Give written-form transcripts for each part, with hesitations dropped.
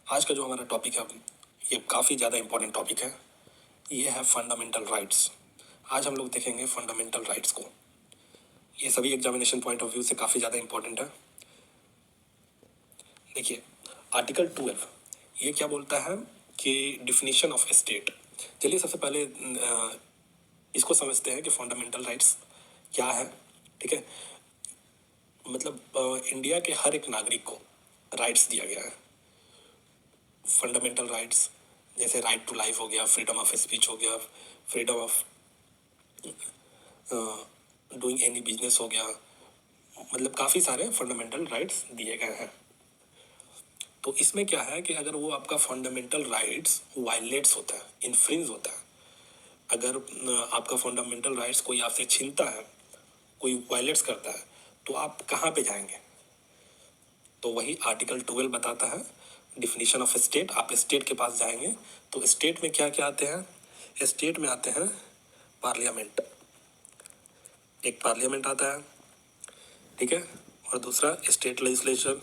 आज का जो हमारा टॉपिक है ये काफ़ी ज़्यादा इम्पोर्टेंट टॉपिक है। ये है फंडामेंटल राइट्स। आज हम लोग देखेंगे फंडामेंटल राइट्स को। ये सभी एग्जामिनेशन पॉइंट ऑफ व्यू से काफ़ी ज़्यादा इम्पोर्टेंट है। देखिए, आर्टिकल 12 ये क्या बोलता है कि डिफिनीशन ऑफ स्टेट। चलिए सबसे पहले इसको समझते हैं कि फंडामेंटल राइट्स क्या है। ठीक है, मतलब इंडिया के हर एक नागरिक को राइट्स दिया गया है। फंडामेंटल राइट्स जैसे राइट टू लाइफ हो गया, फ्रीडम ऑफ स्पीच हो गया, freedom of doing any business हो गया, मतलब काफ़ी सारे फंडामेंटल राइट्स दिए गए हैं। तो इसमें क्या है कि अगर वो आपका फंडामेंटल राइट्स वायलेट्स होता है, इन्फ्रिंज होता है, अगर आपका फंडामेंटल राइट्स कोई आपसे छीनता है, कोई वायलेट्स करता है, तो आप कहाँ पे जाएंगे? तो वही आर्टिकल 12 बताता है, डिफिनीशन ऑफ स्टेट। आप स्टेट के पास जाएंगे तो स्टेट में क्या क्या आते हैं? स्टेट में आते हैं पार्लियामेंट, एक पार्लियामेंट आता है, ठीक है, और दूसरा स्टेट लेजिस्लेचर,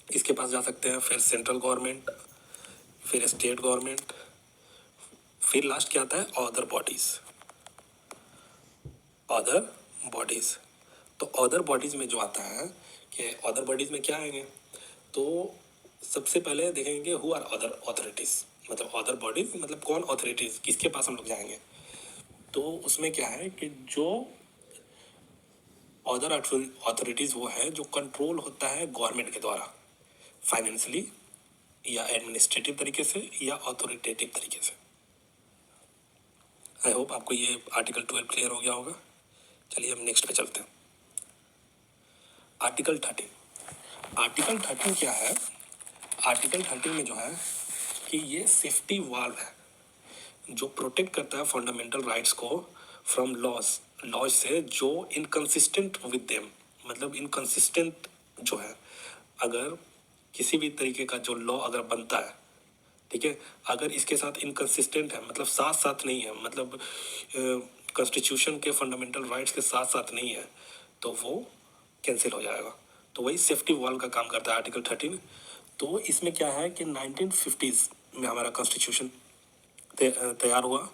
इसके पास जा सकते हैं। फिर सेंट्रल गवर्नमेंट, फिर स्टेट गवर्नमेंट, फिर लास्ट क्या आता है? Other bodies. अदर बॉडीज, तो अदर बॉडीज में जो आता है कि अदर बॉडीज में क्या आएंगे, तो सबसे पहले देखेंगे हु आर अदर अथॉरिटीज, मतलब अदर बॉडीज मतलब कौन अथॉरिटीज, किसके पास हम लोग जाएंगे? तो उसमें क्या है कि जो अदर अथॉरिटीज वो है जो कंट्रोल होता है गवर्नमेंट के द्वारा, फाइनेंशियली या एडमिनिस्ट्रेटिव तरीके से या अथॉरिटेटिव तरीके से। आई होप आपको ये आर्टिकल 12 क्लियर हो गया होगा। चलिए हम नेक्स्ट पे चलते हैं। आर्टिकल 13। आर्टिकल 13 क्या है? आर्टिकल 13 में जो है कि ये सेफ्टी वाल्व है जो प्रोटेक्ट करता है फंडामेंटल राइट्स को फ्रॉम लॉज से जो इनकंसिस्टेंट विद देम, मतलब इनकंसिस्टेंट जो है, अगर किसी भी तरीके का जो लॉ अगर बनता है, ठीक है, अगर इसके साथ इनकंसिस्टेंट है, मतलब साथ साथ नहीं है, मतलब कॉन्स्टिट्यूशन के फंडामेंटल राइट्स के साथ साथ नहीं है, तो वो कैंसिल हो जाएगा। तो वही सेफ्टी वॉल का काम करता है आर्टिकल 13। तो इसमें क्या है कि 1950s में हमारा कॉन्स्टिट्यूशन तैयार हुआ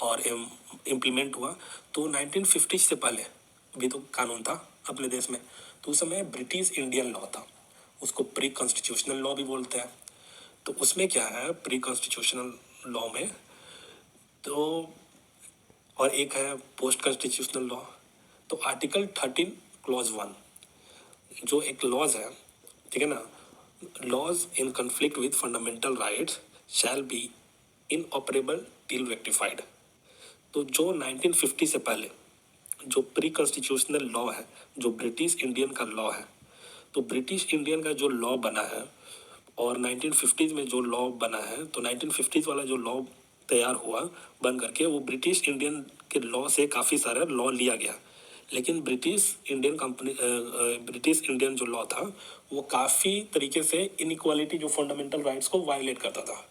और इम्प्लीमेंट हुआ। तो 1950 से पहले भी तो कानून था अपने देश में, तो उस समय ब्रिटिश इंडियन लॉ था, उसको प्री कॉन्स्टिट्यूशनल लॉ भी बोलते हैं। तो उसमें क्या है, प्री कॉन्स्टिट्यूशनल लॉ में तो, और एक है पोस्ट कॉन्स्टिट्यूशनल लॉ। तो आर्टिकल 13 क्लॉज 1 जो एक लॉज है, ठीक है ना, laws in conflict with fundamental rights shall be inoperable till rectified. तो जो 1950 से पहले जो प्री कॉन्स्टिट्यूशनल लॉ है, जो ब्रिटिश इंडियन का लॉ है, तो ब्रिटिश इंडियन का जो लॉ बना है और 1950s में जो लॉ बना है, तो 1950s वाला जो लॉ तैयार हुआ बन करके, वो ब्रिटिश इंडियन के लॉ से काफ़ी सारा लॉ लिया गया, लेकिन ब्रिटिश इंडियन जो लॉ था वो काफ़ी तरीके से इनइक्वालिटी, जो फंडामेंटल राइट्स को वायलेट करता था,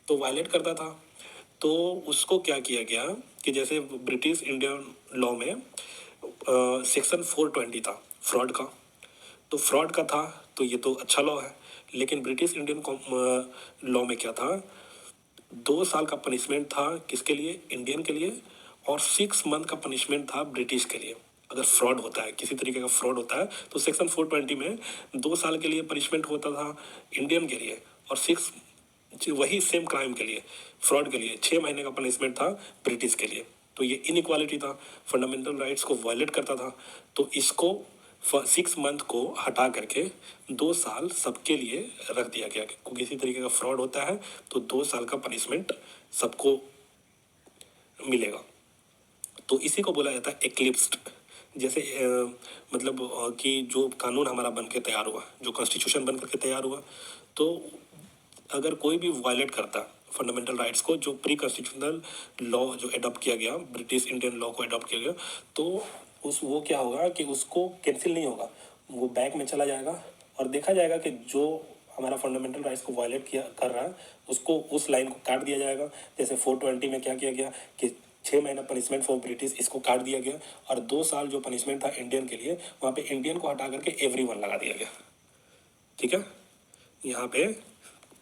तो वायलेट करता था। तो उसको क्या किया गया कि जैसे ब्रिटिश इंडियन लॉ में सेक्शन 420 था फ्रॉड का, तो फ्रॉड का था, तो ये तो अच्छा लॉ है। लेकिन ब्रिटिश इंडियन लॉ में क्या था, 2 साल का पनिशमेंट था किसके लिए? इंडियन के लिए, और 6 मंथ का पनिशमेंट था ब्रिटिश के लिए। अगर फ्रॉड होता है, किसी तरीके का फ्रॉड होता है, तो सेक्शन 420 में 2 साल के लिए पनिशमेंट होता था इंडियन के लिए, और वही सेम क्राइम के लिए, फ्रॉड के लिए 6 महीने का पनिशमेंट था ब्रिटिश के लिए। तो ये इनइक्वालिटी था, फंडामेंटल राइट्स को वायलेट करता था। तो इसको 6 मंथ को हटा करके 2 साल सबके लिए रख दिया गया कि किसी तरीके का फ्रॉड होता है तो 2 साल का पनिशमेंट सबको मिलेगा। तो इसी को बोला जाता है एक्लिप्स्ड। जैसे मतलब कि जो कानून हमारा बन के तैयार हुआ, जो कॉन्स्टिट्यूशन बन करके तैयार हुआ, तो अगर कोई भी वायलेट करता फंडामेंटल राइट्स को, जो प्री कॉन्स्टिट्यूशनल लॉ जो अडॉप्ट किया गया, ब्रिटिश इंडियन लॉ को अडॉप्ट किया गया, तो वो क्या होगा कि उसको कैंसिल नहीं होगा, वो बैक में चला जाएगा और देखा जाएगा कि जो हमारा फंडामेंटल राइट्स को वायलेट किया कर रहा है उसको, उस लाइन को काट दिया जाएगा। जैसे 420 में क्या किया गया कि 6 महीना पनिशमेंट फॉर ब्रिटिश, इसको काट दिया गया, और 2 साल जो पनिशमेंट था इंडियन के लिए, वहाँ पे इंडियन को हटा करके एवरीवन लगा दिया गया। ठीक है, यहाँ पे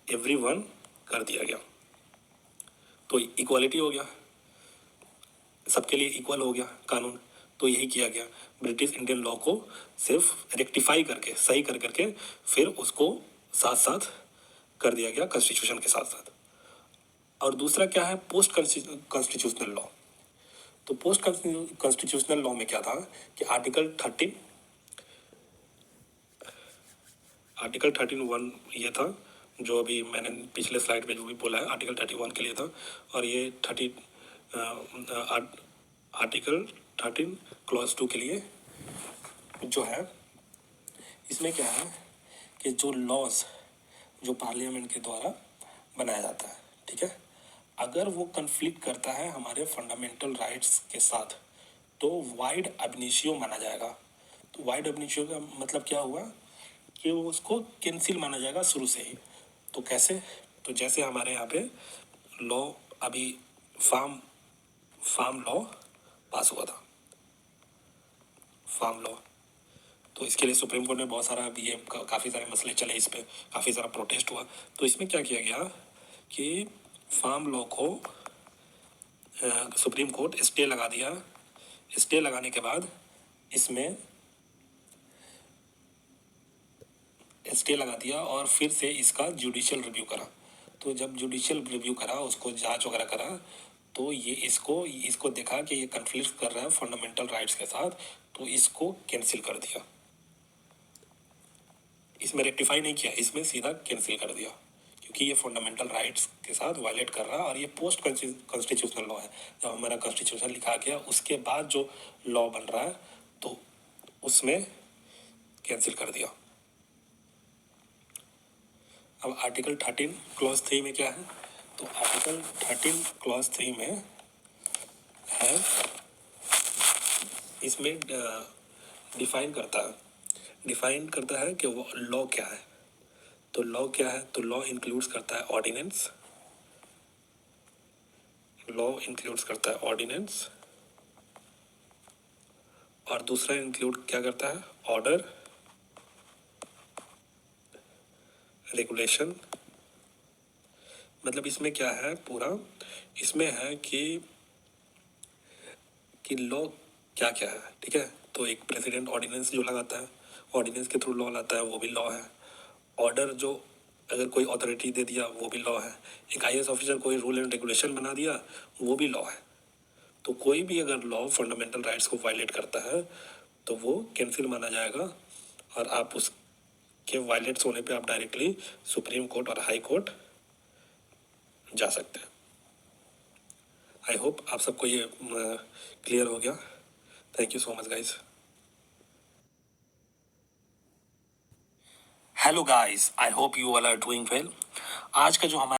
एवरीवन कर दिया गया, तो इक्वालिटी हो गया, सबके लिए इक्वल हो गया कानून। तो यही किया गया, ब्रिटिश इंडियन लॉ को सिर्फ रेक्टिफाई करके, सही कर करके फिर उसको साथ साथ कर दिया गया कॉन्स्टिट्यूशन के साथ साथ। और दूसरा क्या है, पोस्ट कॉन्स्टिट्यूशनल लॉ। तो पोस्ट कॉन्स्टिट्यूशनल लॉ में क्या था कि आर्टिकल 13(1) ये था, जो अभी मैंने पिछले स्लाइड पे जो भी बोला है आर्टिकल 31 के लिए था। और ये आर्टिकल 13 क्लॉज 2 के लिए जो है, इसमें क्या है कि जो लॉज जो पार्लियामेंट के द्वारा बनाया जाता है, ठीक है, अगर वो कन्फ्लिक्ट करता है हमारे फंडामेंटल राइट्स के साथ तो वाइड एबनिशियो माना जाएगा। तो वाइड एबनिशियो का मतलब क्या हुआ कि वो उसको कैंसिल माना जाएगा शुरू से ही। तो कैसे, तो जैसे हमारे यहाँ पे लॉ अभी फार्म लॉ पास हुआ था, फार्म लॉ, तो इसके लिए सुप्रीम कोर्ट में बहुत सारा अभी ये काफ़ी सारे मसले चले, इस पर काफ़ी सारा प्रोटेस्ट हुआ। तो इसमें क्या किया गया कि फार्म लॉ को सुप्रीम कोर्ट स्टे लगा दिया। स्टे लगाने के बाद इसमें स्टे लगा दिया और फिर से इसका जुडिशियल रिव्यू करा। तो जब जुडिशियल रिव्यू करा, उसको जांच वगैरह करा, तो ये इसको देखा कि ये कन्फ्लिक्ट कर रहा है फंडामेंटल राइट्स के साथ, तो इसको कैंसिल कर दिया। इसमें रेक्टिफाई नहीं किया, इसमें सीधा कैंसिल कर दिया, क्योंकि ये फंडामेंटल राइट्स के साथ वायलेट कर रहा है। और ये पोस्ट कॉन्स्टिट्यूशनल लॉ है, जब हमारा कॉन्स्टिट्यूशन लिखा गया उसके बाद जो लॉ बन रहा है तो उसमें कैंसिल कर दिया। अब आर्टिकल 13 क्लॉज 3 में क्या है, तो आर्टिकल 13 क्लॉज 3 में है, इसमें डिफाइन करता है कि वो लॉ क्या है। तो लॉ क्या है, तो लॉ इंक्लूड्स करता है ऑर्डिनेंस, और दूसरा इंक्लूड क्या करता है, ऑर्डर, रेगुलेशन। मतलब इसमें क्या है पूरा, इसमें है कि लॉ क्या क्या है, ठीक है। तो एक प्रेसिडेंट ऑर्डिनेंस जो लगाता है, ऑर्डिनेंस के थ्रू लॉ लाता है, वो भी लॉ है। ऑर्डर जो अगर कोई अथॉरिटी दे दिया वो भी लॉ है। एक IAS ऑफिसर कोई रूल एंड रेगुलेशन बना दिया वो भी लॉ है। तो कोई भी अगर लॉ फंडामेंटल राइट्स को वायलेट करता है तो वो कैंसिल माना जाएगा, और आप उसके वायलेट्स होने पे आप डायरेक्टली सुप्रीम कोर्ट और हाई कोर्ट जा सकते हैं। आई होप आप सबको ये क्लियर हो गया। Thank you so much guys. Hello guys, I hope you all are doing well. आज का जो हमारा